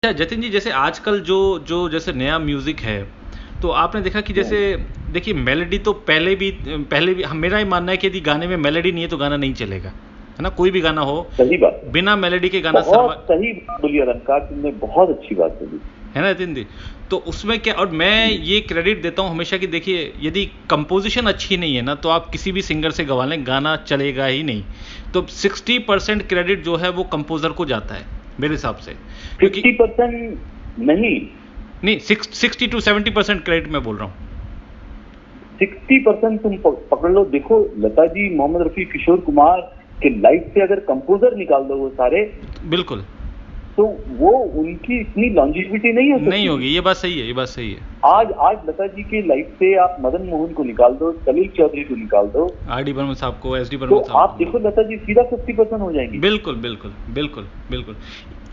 अच्छा जतिन जी, जैसे आजकल जो जो जैसे नया म्यूजिक है, तो आपने देखा कि जैसे देखिए मेलोडी तो पहले भी मेरा ही मानना है कि यदि गाने में मेलोडी नहीं है तो गाना नहीं चलेगा, है ना? कोई भी गाना हो, सही बात है। बिना मेलोडी के गाना बहुत सही बात बोली अलंकार, तुमने बहुत अच्छी बात बोली। है ना जतिन जी? तो उसमें क्या, और मैं ये क्रेडिट देता हूँ हमेशा कि देखिए यदि कंपोजिशन अच्छी नहीं है ना तो आप किसी भी सिंगर से गवा लें, गाना चलेगा ही नहीं। तो 60% क्रेडिट जो है वो कंपोजर को जाता है मेरे हिसाब से, क्योंकि 50% नहीं, 60 to 70% क्रेडिट मैं बोल रहा हूँ। 60% तुम पकड़ लो। देखो लता जी, मोहम्मद रफी, किशोर कुमार के लाइफ से अगर कंपोजर निकाल दो वो सारे, बिल्कुल तो वो उनकी इतनी लॉन्जिविटी नहीं हो सकती। नहीं होगी, ये बात सही है, ये बात सही है। आज लता जी के लाइफ से आप मदन मोहन को निकाल दो, सलील चौधरी को निकाल दो, आर डी बर्मन साहब को, एस डी तो बर्मन साहब आप देखो लता जी सीधा 50% हो जाएंगी। बिल्कुल बिल्कुल बिल्कुल बिल्कुल।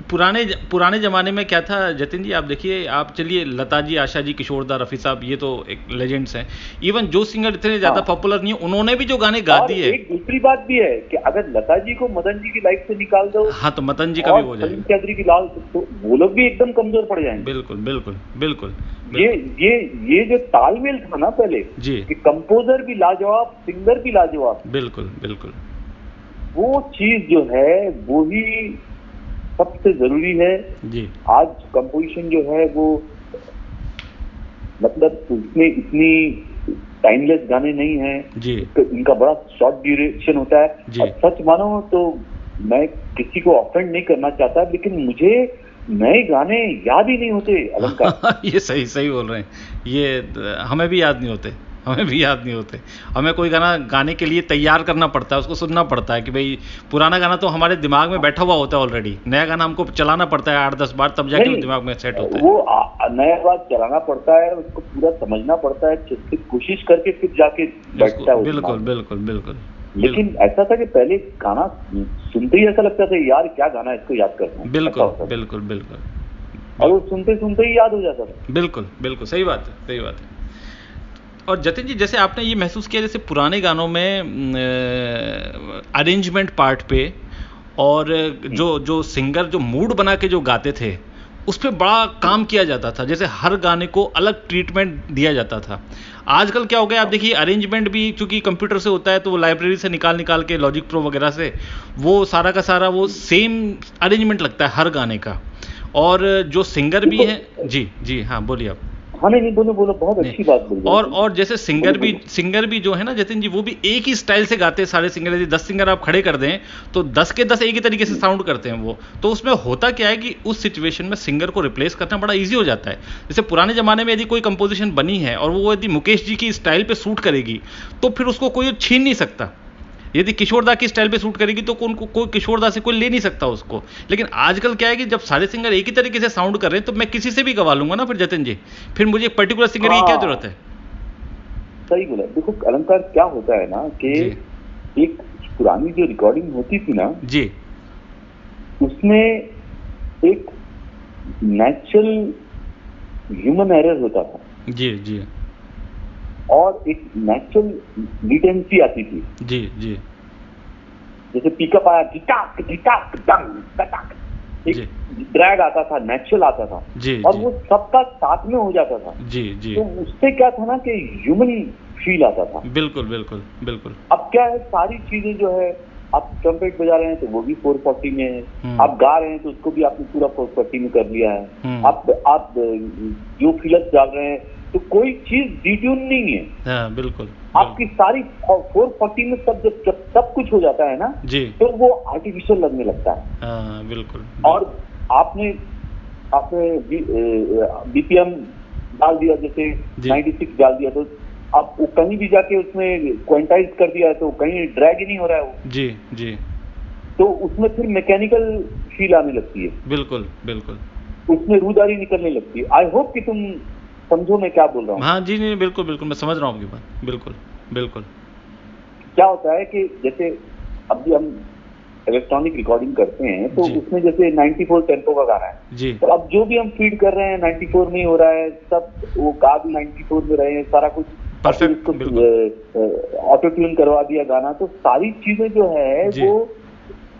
पुराने ज़माने में क्या था जतिन जी, आप देखिए, आप चलिए लता जी, आशा जी, किशोर दा, रफ़ी साहब, ये तो एक लेजेंड्स हैं। इवन जो सिंगर इतने ज़्यादा पॉपुलर नहीं है, उन्होंने भी जो गाने गा दिए। एक दूसरी बात भी है कि अगर लता जी को मदन जी की लाइफ से निकाल दो, हाँ, तो मदन जी का भी हो जाएगा। सलील चौधरी की लाल, तो वो लोग भी एकदम कमजोर पड़ जाएंगे। बिल्कुल बिल्कुल बिल्कुल। ये जो तालमेल था ना पहले जी, कि कंपोजर भी लाजवाब, सिंगर भी लाजवाब, बिल्कुल बिल्कुल। वो चीज जो है वो ही सबसे जरूरी है जी, आज। कंपोजिशन जो है वो, मतलब उसमें इतनी टाइमलेस गाने नहीं हैं जी, इनका बड़ा शॉर्ट ड्यूरेशन होता है। जी। और सच मानो तो मैं किसी को ऑफेंड नहीं करना चाहता, लेकिन मुझे नए गाने याद ही नहीं होते अलंकार। ये सही सही बोल रहे हैं, ये हमें भी याद नहीं होते, हमें भी याद नहीं होते। हमें कोई गाना गाने के लिए तैयार करना पड़ता है, उसको सुनना पड़ता है कि भाई पुराना गाना तो हमारे दिमाग में बैठा हुआ होता है ऑलरेडी, नया गाना हमको चलाना पड़ता है 8-10 बार, तब जाके वो दिमाग में सेट होता है। वो नया बात चलाना पड़ता है, उसको पूरा समझना पड़ता है, फिर कोशिश करके फिर जाके बैठता है। बिल्कुल बिल्कुल बिल्कुल। लेकिन ऐसा था कि पहले गाना सुनते ही ऐसा लगता था यार क्या गाना है, इसको याद करना है। बिल्कुल बिल्कुल बिल्कुल। और वो सुनते सुनते ही याद हो जाता था। बिल्कुल बिल्कुल, सही बात है, सही बात है। और जतिन जी, जैसे आपने ये महसूस किया जैसे पुराने गानों में अरेंजमेंट पार्ट पे, और जो जो सिंगर जो मूड बना के जो गाते थे उस पर बड़ा काम किया जाता था, जैसे हर गाने को अलग ट्रीटमेंट दिया जाता था। आजकल क्या हो गया, आप देखिए अरेंजमेंट भी चूंकि कंप्यूटर से होता है, तो वो लाइब्रेरी से निकाल निकाल के लॉजिक प्रो वगैरह से वो सारा का सारा वो सेम अरेंजमेंट लगता है हर गाने का। और जो सिंगर भी हैं, जी जी, हाँ बोलिए आप। हाँ नहीं बोलो बोलो, बहुत अच्छी बात बोली। और जैसे सिंगर भी जो है ना जतिन जी, वो भी एक ही स्टाइल से गाते हैं सारे सिंगर। यदि 10 सिंगर आप खड़े कर दें तो 10 के 10 एक ही तरीके से साउंड करते हैं वो। तो उसमें होता क्या है कि उस सिचुएशन में सिंगर को रिप्लेस करना बड़ा इजी हो जाता है। जैसे पुराने ज़माने में यदि कोई कंपोजिशन बनी है और वो यदि मुकेश जी की स्टाइल पे सूट करेगी तो फिर उसको कोई छीन नहीं सकता। यदि किशोरदा की स्टाइल पे सूट करेगी तो कोई किशोरदा से कोई ले नहीं सकता उसको। लेकिन आजकल क्या है कि जब सारे सिंगर एक ही तरीके से साउंड कर रहे हैं तो मैं किसी से भी गवा लूंगा ना फिर जतिन जी, फिर मुझे एक पर्टिकुलर सिंगर की क्या जरूरत है। सही बोला। देखो अलंकार क्या होता है ना कि एक पुरानी जो रिकॉर्डिंग होती थी ना जी, उसमें एक नेचुरल ह्यूमन एरर होता था। जी जी, और एक नेचुरल लिटेंसी आती थी। जी जी, जैसे पिकअप आया, टिटाक टिटाक डंग टटाक, एक ड्रैग आता था, नेचुरल आता था। जी, और जी, वो सबका साथ में हो जाता था। जी जी, तो उससे क्या था ना कि ह्यूमन फील आता था। बिल्कुल बिल्कुल बिल्कुल। अब क्या है, सारी चीजें जो है, आप ट्रम्पेट बजा रहे हैं तो वो भी 440 में है, आप गा रहे हैं तो उसको भी आपने पूरा 440 में कर लिया है। आप जो फिलअप डाल रहे हैं तो कोई चीज डिट्यून नहीं है। हाँ, बिल्कुल। आपकी सारी 440 में जब सब कुछ हो जाता है ना जी, तो वो आर्टिफिशियल लगने लगता है। हाँ, बिल्कुल। और आपने बीपीएम डाल दिया, जैसे 96 डाल दिया, तो आप कहीं भी जाके उसमें क्वांटाइज कर दिया तो कहीं ड्रैग ही नहीं हो रहा है वो। जी जी, तो उसमें फिर मैकेनिकल फील आने लगती है, बिल्कुल बिल्कुल। उसमें रूदारी निकलने लगती है। आई होप कि तुम समझो मैं क्या बोल रहा हूँ। हाँ जी, नहीं बिल्कुल बिल्कुल, मैं समझ रहा हूँ आपकी बात, बिल्कुल बिल्कुल। क्या होता है कि जैसे अब भी हम इलेक्ट्रॉनिक रिकॉर्डिंग करते हैं तो उसमें जैसे 94 टेम्पो का गाना है जी, तो अब जो भी हम फीड कर रहे हैं 94 में ही हो रहा है, सब वो गा भी 94 में रहे हैं, सारा कुछ परफेक्ट, ऑटो ट्यून करवा दिया गाना। तो सारी चीजें जो है वो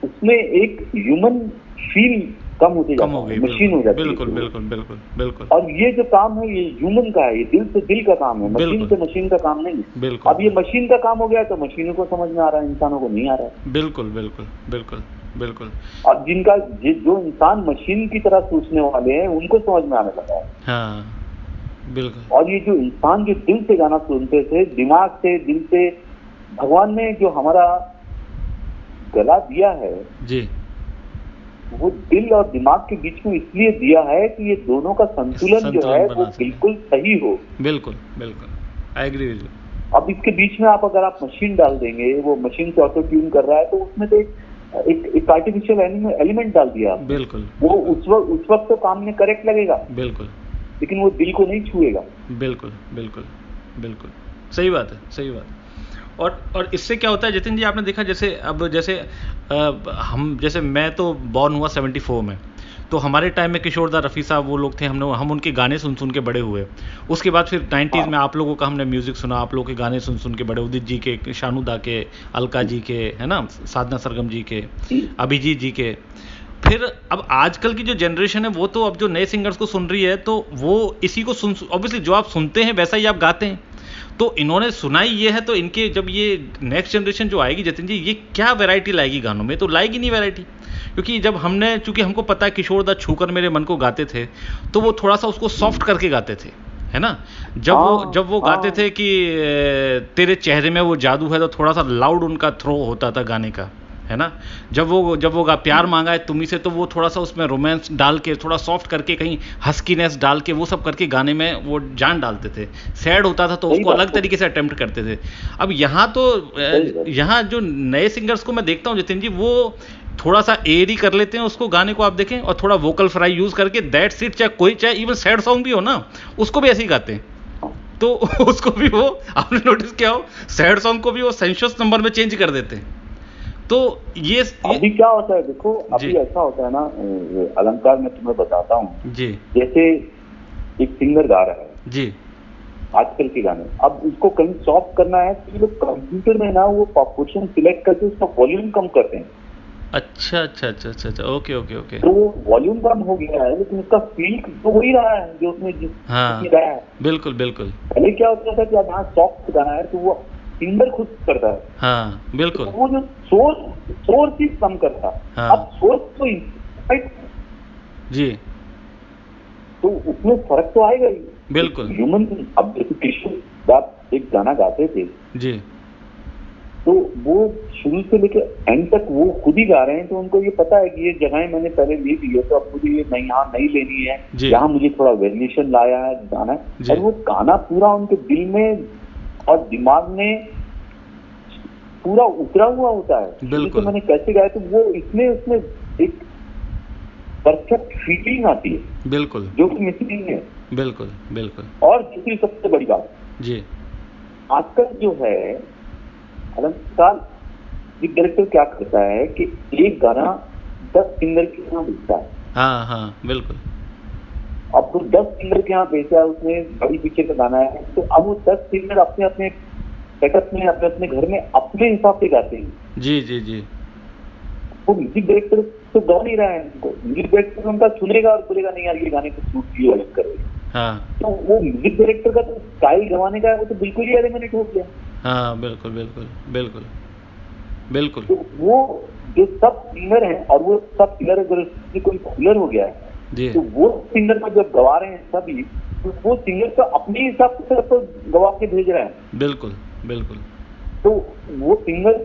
उसमें एक ह्यूमन फील कम होते कम जाता हो है, गई, मशीन हो जाती है। बिल्कुल बिल्कुल बिल्कुल बिल्कुल। और ये जो काम है ये ह्यूमन का है, ये दिल से दिल का काम है, मशीन बिल्कुल से मशीन का काम नहीं है। बिल्कुल। अब ये मशीन का काम हो गया है तो मशीनों को समझ में आ रहा है, इंसानों को नहीं आ रहा है। बिल्कुल बिल्कुल बिल्कुल बिल्कुल। अब जो इंसान मशीन की तरह सोचने वाले हैं उनको समझ में आने लगा है। हाँ बिल्कुल। और ये जो इंसान जो दिल से गाना सुनते थे, दिमाग से, दिल से, भगवान ने जो हमारा गला दिया है जी, वो दिल और दिमाग के बीच में इसलिए दिया है कि ये दोनों का संतुलन जो है वो बिल्कुल सही हो। बिल्कुल बिल्कुल, आई एग्री विद यू। अब इसके बीच में अगर आप मशीन डाल देंगे, वो मशीन से ऑटो ट्यून कर रहा है तो उसमें तो एक आर्टिफिशियल एलिमेंट डाल दिया। बिल्कुल। वो उस वक्त तो काम में करेक्ट लगेगा, बिल्कुल, लेकिन वो दिल को नहीं छुएगा। बिल्कुल बिल्कुल बिल्कुल, सही बात है, सही बात है। और इससे क्या होता है जतिन जी, आपने देखा जैसे अब जैसे जैसे मैं तो बॉर्न हुआ 74 में, तो हमारे टाइम में किशोर दा, रफ़ी साहब वो लोग थे, हम उनके गाने सुन सुन के बड़े हुए। उसके बाद फिर 90s में आप लोगों का हमने म्यूज़िक सुना, आप लोगों के गाने सुन सुन के बड़े, उदित जी के, शानू दा के, अलका जी के, है ना, साधना सरगम जी के, अभिजीत जी के। फिर अब आजकल की जो जनरेशन है वो तो अब जो नए सिंगर्स को सुन रही है तो वो इसी को सुन, ऑब्वियसली जो आप सुनते हैं वैसा ही आप गाते हैं, तो इन्होंने सुनाई ये है, तो इनके जब ये नेक्स्ट जनरेशन जो आएगी जतिन जी, ये क्या वैरायटी लाएगी गानों में, तो लाएगी नहीं वैरायटी। क्योंकि जब हमने, चूंकि हमको पता है किशोर दा छूकर मेरे मन को गाते थे, तो वो थोड़ा सा उसको सॉफ्ट करके गाते थे, है ना। जब वो गाते थे कि तेरे चेहरे में वो जादू है, तो थोड़ा सा लाउड उनका थ्रो होता था गाने का, है ना। जब वो प्यार मांगा है तुम्ही से, तो वो थोड़ा सा उसमें रोमांस डाल के, थोड़ा सॉफ्ट करके, कहीं हस्कीनेस डाल के, वो सब करके गाने में वो जान डालते थे। सैड होता था तो उसको अलग तरीके से अटेम्प्ट करते थे। अब यहाँ तो यहाँ जो नए सिंगर्स को मैं देखता हूँ जतिन जी, वो थोड़ा सा एयर ही कर लेते हैं उसको, गाने को आप देखें, और थोड़ा वोकल फ्राई यूज करके, दैट्स इट। चाहे इवन सैड सॉन्ग भी हो ना, उसको भी ऐसे ही गाते हैं। तो उसको भी वो, आपने नोटिस किया हो, सैड सॉन्ग को भी वो सेंशियस नंबर में चेंज कर देते हैं। तो ये अभी क्या होता है देखो, अभी ऐसा होता है ना अलंकार, में तुम्हें बताता हूँ जी। जैसे एक सिंगर गा रहा है जी आजकल के गाने, अब उसको कहीं सॉफ्ट करना है तो ये लोग कंप्यूटर में ना वो पोर्शन सिलेक्ट करके उसका वॉल्यूम कम करते हैं। अच्छा अच्छा अच्छा अच्छा अच्छा, ओके ओके ओके। तो वो वॉल्यूम कम हो गया है, लेकिन उसका फील तो वही रहा है जो उसमें गाया है। बिल्कुल बिल्कुल। पहले क्या होता था कि अब यहाँ सॉफ्ट गाना है तो वो सिंगर खुद करता है। हाँ बिल्कुल। तो वो जो सोर्स ही कम करता है। हाँ। अब सोर्स तो जी, तो उसमें फर्क तो आएगा ही। बिल्कुल। ह्यूमन, अब जैसे किशोर एक गाना गाते थे जी, तो वो शुरू से लेकर एंड तक वो खुद ही गा रहे हैं, तो उनको ये पता है कि ये जगहें मैंने पहले ले ली है, तो अब मुझे ये नहीं, यहाँ नहीं लेनी है, यहाँ मुझे थोड़ा वेरिएशन लाया है गाना है। और वो गाना पूरा उनके दिल में और दिमाग में पूरा उतरा हुआ होता है। बिल्कुल। मैंने कैसे गाया, तो वो इसमें उसमें एक परफेक्ट फीलिंग आती है, बिल्कुल, जो कि मिसिंग है। बिल्कुल बिल्कुल। और दूसरी सबसे बड़ी बात जी, आजकल जो है अलंकार डायरेक्टर क्या करता है कि एक गाना 10 सिंगर के यहाँ बेचता है। हाँ हाँ बिल्कुल। अब तो 10 सिंगर के यहाँ बेचा है, उसमें बड़ी पिक्चर का गाना है, तो अब वो 10 सिंगर अपने अपने सेटअप में, अपने अपने घर में अपने हिसाब से गाते हैं। जी जी जी। वो म्यूजिक डायरेक्टर तो गा नहीं रहा है उनको, म्यूजिक डायरेक्टर उनका सुनेगा और बोलेगा नहीं यार ये गाने को शूट किया अलग करेगा। हाँ। तो वो म्यूजिक डायरेक्टर का तो स्टाइल गवाने का है, वो तो बिल्कुल ही एलिमिनेट हो गया। हाँ बिल्कुल बिल्कुल बिल्कुल बिल्कुल। तो वो जो सब सिंगर हैं, और वो सब सिंगर अगर कोई पॉपुलर हो गया है जी, तो वो सिंगर को जब गवा रहे हैं सभी, तो वो सिंगर को अपने हिसाब से तो गवा के भेज रहे हैं। बिल्कुल बिल्कुल। तो वो सिंगर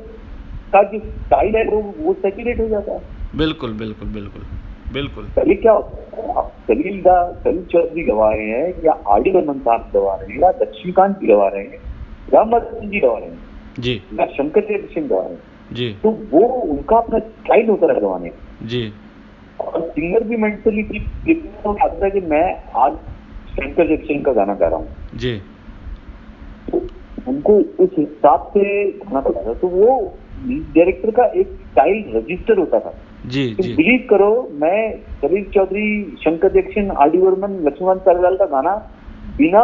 का जो स्टाइल है वो सेचुरेट हो जाता है। बिल्कुल बिल्कुल बिल्कुल बिल्कुल। पहले क्या होता है, आप सलील चौधरी गवा रहे हैं, या आर डी बर्मन साहब गवा रहे हैं, या लक्ष्मीकांत जी गवा रहे हैं, या मदन जी गवा रहे हैं जी, या शंकर जयकिशन गवा रहे हैं जी, तो वो उनका अपना स्टाइल होता है गवाने का। जी, और सिंगर भी मेंटली आता है कि मैं आज शंकर जयकिशन का गाना गा रहा हूँ जी, तो उनको उस हिसाब से गाना पड़ता था। तो वो डायरेक्टर का एक स्टाइल रजिस्टर होता था। जी, तो जी, बिलीव करो, मैं सलील चौधरी, शंकर जयकिशन, आर डी बर्मन, लक्ष्मण सागरवाल का गाना बिना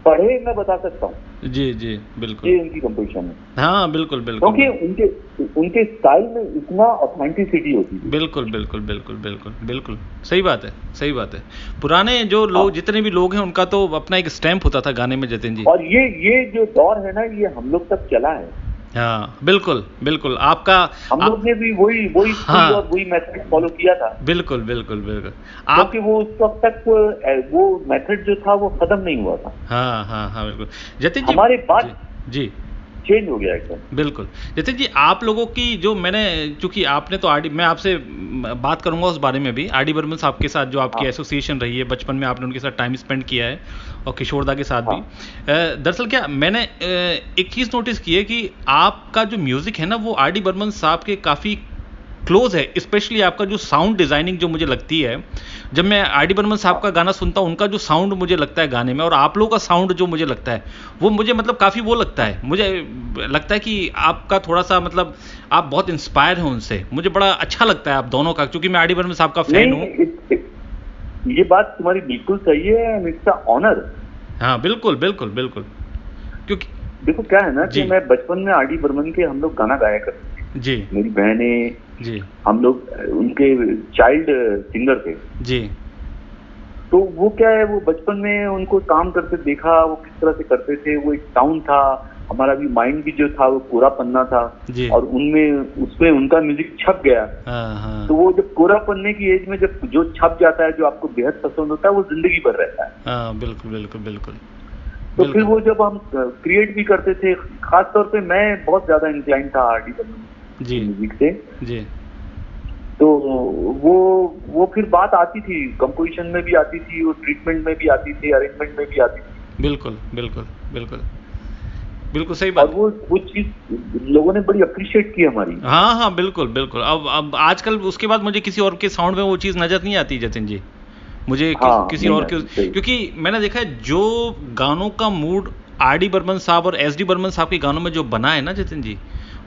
पढ़े मैं बता सकता हूँ। जी जी बिल्कुल, ये उनकी कंपोजिशन है। हाँ बिल्कुल बिल्कुल, क्योंकि उनके स्टाइल में इतना ऑथेंटिसिटी होती है। बिल्कुल बिल्कुल बिल्कुल बिल्कुल बिल्कुल, सही बात है, सही बात है। पुराने जो लोग, हाँ। जितने भी लोग हैं, उनका तो अपना एक स्टैम्प होता था गाने में जतिन जी। और ये जो दौर है ना, ये हम लोग तक चला है। हाँ बिल्कुल बिल्कुल, आपका हम लोग ने भी वही स्किल और वही मेथड फॉलो किया था। बिल्कुल बिल्कुल बिल्कुल, आप क्योंकि वो उस वक्त तक वो मेथड जो था वो खत्म नहीं हुआ था। हाँ हाँ हाँ बिल्कुल जतिन जी, हमारे बाद जी चेंज हो गया एकदम। बिल्कुल जतिन जी, आप लोगों की जो मैंने, चूंकि आपने तो मैं आपसे बात करूंगा उस बारे में भी, आर डी बर्मन साहब के साथ जो आपकी हाँ। एसोसिएशन रही है, बचपन में आपने उनके साथ टाइम स्पेंड किया है, और किशोरदा के साथ हाँ। भी। दरअसल क्या मैंने एक चीज़ नोटिस की है कि आपका जो म्यूज़िक है ना, वो आर डी बर्मन साहब के काफ़ी क्लोज है, स्पेशली आपका जो साउंड डिज़ाइनिंग जो मुझे लगती है, जब मैं आर डी बर्मन साहब का गाना सुनता हूँ, उनका जो साउंड मुझे लगता है गाने में, और आप लोगों का साउंड जो मुझे लगता है, वो मुझे मतलब काफ़ी वो लगता है, मुझे लगता है कि आपका थोड़ा सा मतलब आप बहुत इंस्पायर हैं उनसे, मुझे बड़ा अच्छा लगता है आप दोनों का, क्योंकि मैं आर डी बर्मन साहब का फैन हूँ। ये बात तुम्हारी बिल्कुल सही है, एंड इट्स ऑनर। हाँ बिल्कुल बिल्कुल बिल्कुल, क्योंकि देखो क्या है ना कि मैं बचपन में आर डी बर्मन के हम लोग गाना गाया करते थे। जी, मेरी बहनें, जी, हम लोग उनके चाइल्ड सिंगर थे जी। तो वो क्या है, वो बचपन में उनको काम करते देखा, वो किस तरह से करते थे, वो एक साउंड था, हमारा भी माइंड भी जो था वो कोरा पन्ना था, और उसमें उनका म्यूजिक छप गया। हाँ। तो वो जब कोरा पन्ने की एज में जब जो छप जाता है, जो आपको बेहद पसंद होता है, वो जिंदगी भर रहता है। हाँ बिल्कुल बिल्कुल बिल्कुल। तो फिर वो जब हम क्रिएट भी करते थे, खास तौर पे मैं बहुत ज्यादा इंक्लाइन था आर डी बर्मन जी म्यूजिक से जी, तो वो फिर बात आती थी, कंपोजिशन में भी आती थी, वो ट्रीटमेंट में भी आती थी, अरेंजमेंट में भी आती थी। बिल्कुल बिल्कुल बिल्कुल बिल्कुल सही बात। और वो चीज लोगों ने बड़ी अप्रिशिएट की हमारी। हाँ बिल्कुल बिल्कुल। अब आजकल उसके बाद मुझे किसी और के साउंड में वो चीज़ नजर नहीं आती जतिन जी, मुझे किसी और के, क्योंकि मैंने देखा है जो गानों का मूड आर डी बर्मन साहब और एस डी बर्मन साहब के गानों में जो बना है ना जतिन जी,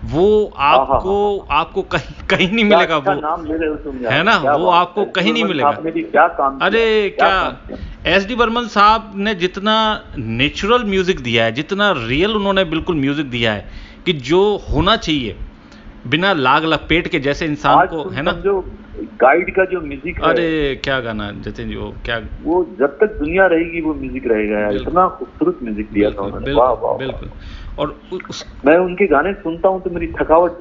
वो आपको कहीं नहीं मिलेगा। वो नाम ले रहे हो तुम यार, है ना, वो आपको कहीं नहीं मिलेगा। आपने भी क्या काम अरे क्या एस डी बर्मन साहब ने जितना नेचुरल म्यूजिक दिया है, जितना रियल उन्होंने बिल्कुल म्यूजिक दिया है, कि जो होना चाहिए बिना लाग लपेट के, जैसे इंसान को, है ना। जो गाइड का जो म्यूजिक है, अरे क्या गाना जतिन जी, वो जब तक दुनिया रहेगी वो म्यूजिक रहेगा यार। इतना खूबसूरत म्यूजिक दिया था उन्होंने, वाह वाह। बिल्कुल। और मैं उनके गाने सुनता हूँ तो मेरी थकावट